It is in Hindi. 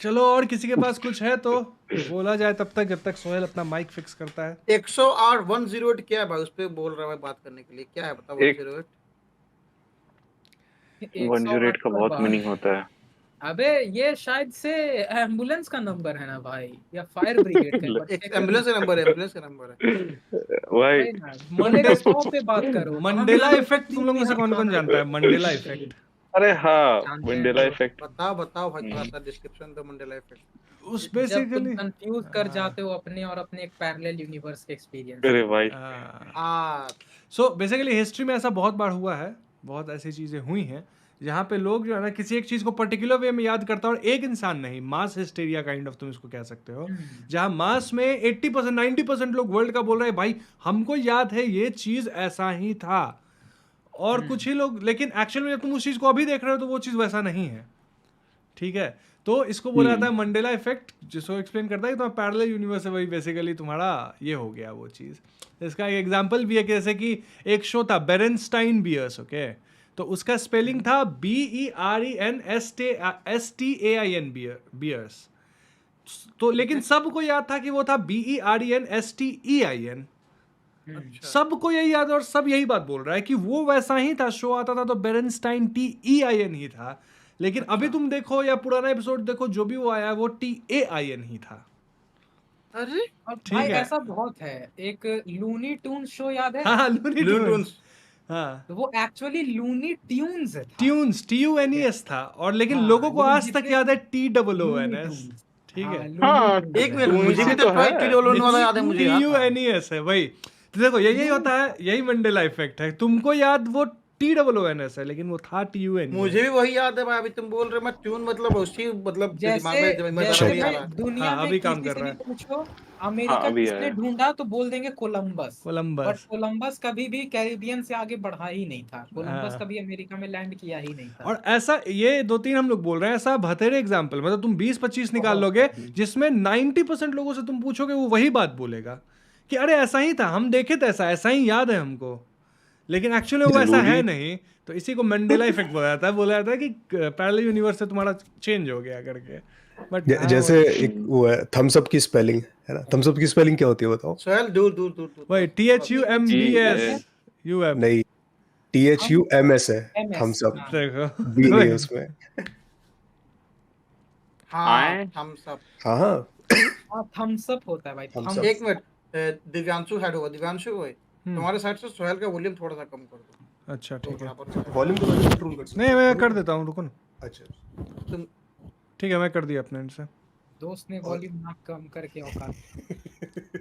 चलो और किसी के पास कुछ है तो बोला जाए तब तक, जब तक सोहेल अपना माइक फिक्स करता है। 108 108 क्या है भाई? उस पे बोल रहा है बात करने के लिए, क्या है बताओ? 108 108 का बहुत मीनिंग होता है। अबे ये शायद से एम्बुलेंस का नंबर है ना भाई, या फायर ब्रिगेड का। एक एम्बुलेंस का नंबर है, एम्बुलेंस का नंबर है भाई बोलेगा 100 पे बात करो। मंडेला इफेक्ट तुम लोगों में से कौन कौन जानता है? मंडेला इफेक्ट, अरे हाँ, जानते मंडेला हैं। इफेक्ट। बताओ भाई, थोड़ा सा डिस्क्रिप्शन दो मंडेला इफेक्ट। उस जब तुम बेसिकली कंफ्यूज कर जाते हो अपने और अपने एक पैरेलल यूनिवर्स के एक्सपीरियंस। अरे भाई सो बेसिकली हिस्ट्री में ऐसा बहुत बार हुआ है, बहुत ऐसी चीज़ें हुई हैं जहाँ पे लोग जो है ना किसी एक चीज़ को पर्टिकुलर वे में याद करता है, और एक इंसान नहीं, मास हिस्टेरिया काइंड ऑफ तुम इसको कह सकते हो, जहाँ मास में 80% 90% लोग वर्ल्ड का बोल रहे हैं भाई हमको याद है ये चीज़ ऐसा ही था, और कुछ ही लोग, लेकिन एक्चुअल में जब तुम उस चीज़ को अभी देख रहे हो तो वो चीज़ वैसा नहीं है। ठीक है, तो इसको बोला जाता है मंडेला इफेक्ट, जिसको एक्सप्लेन करता है कि तुम्हारा पैरेलल यूनिवर्स है, वही बेसिकली तुम्हारा ये हो गया वो चीज़। इसका एक एग्जांपल भी है कि जैसे कि एक शो था बेरेनस्टाइन बियर्स, ओके, तो उसका स्पेलिंग था BERENSTAIN बियर्स, तो लेकिन सबको याद था कि वो था BERENSTEIN, सबको यही याद है और सब यही बात बोल रहा है कि वो वैसा ही था, शो आता था तो बेरेनस्टाइन TEIN ही था, लेकिन अभी तुम देखो या पुराना एपिसोड देखो, जो भी वो आया वो TAIN ही था। अरे और ठीक भाई है। ऐसा बहुत है, एक लूनी ट्यून्स शो याद है? हाँ लूनी ट्यून्स, हाँ तो वो एक्चुअली लूनी ट्यून्स था, ट्यून्स TUNES था, और लेकिन लोगों को आज तक याद है TOONS। ठीक है, हाँ, एक मिनट, टून्स मुझे भी ही तो तो है। टी वाला याद है मुझे यार। TUNES है भाई। तो देखो यही होता है, यही मंडेला इफेक्ट है, तुमको याद वो TOONS है लेकिन वो था TUNES। मुझे भी वही याद है भाई, अभी तुम बोल रहे हो, मैं ट्यून मतलब उसी मतलब दिमाग में दिमाग में जैसे नहीं आ रहा है। दुनिया हाँ, में अभी काम किसी कर से रहा भी है। पूछो अमेरिका हाँ, अभी किसने है। ढूंढा तो बोल देंगे कोलंबस। बट कोलंबस, कोलंबस कभी भी कैरिबियन से आगे बढ़ा ही नहीं था, कोलंबस कभी अमेरिका में लैंड किया ही नहीं था। और ऐसा ये 2-3 हम लोग बोल रहे हैं, ऐसा बतेरे एग्जाम्पल, मतलब तुम 20-25 निकाल लोगे जिसमें 90% लोगों से तुम पूछोगे वो वही बात बोलेगा कि अरे ऐसा ही था, हम देखे थे, ऐसा ही याद है हमको, लेकिन एक्चुअली वो ऐसा है नहीं। तो इसी को मंडेला इफेक्ट बोला जाता है, बोला जाता है कि पैरेलल यूनिवर्स से तुम्हारा चेंज हो गया करके। बट जैसे एक वो है थम्स अप की स्पेलिंग है ना, थम्स अप की स्पेलिंग क्या होती है बताओ? सोहेल दूर वही THUMBS UM नहीं, THUMS है थम्स अप, देखो बी नहीं है उसमें। हाँ थम्स अप। हाँ हाँ थम्स अप होता है भाई, Thumbs thumbs up। एक मिनट, दिव्यांशु हेड होगा, दिव्यांशु भाई तुम्हारे साइड से सोहेल का वॉल्यूम थोड़ा सा कम कर दो। अच्छा ठीक है, वॉल्यूम को मैं कंट्रोल कर सकता नहीं मैं कर देता हूँ, रुको ना। अच्छा तुम ठीक है मैं कर दिया अपने एंड से। दोस्त ने वॉल्यूम ना कम करके औकात